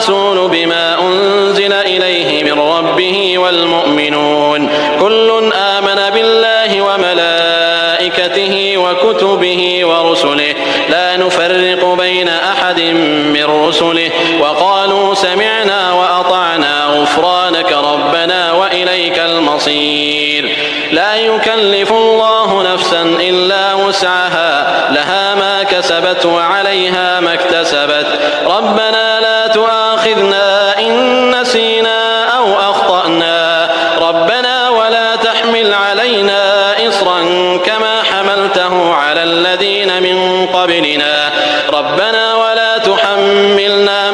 والرسول بما أنزل إليه من ربه والمؤمنون كل آمن بالله وملائكته وكتبه ورسله لا نفرق بين أحد من رسله وقالوا سمعنا وأطعنا غفرانك ربنا وإليك المصير لا يكلف الله نفسا إلا وسعها لها ما كسبت وعليها ما اكتسبت ربنا لا تؤاخذنا إن نسينا أو أخطأنا ربنا ولا تحمل علينا إصرا كما حملته على الذين من قبلنا ربنا ولا تحملنا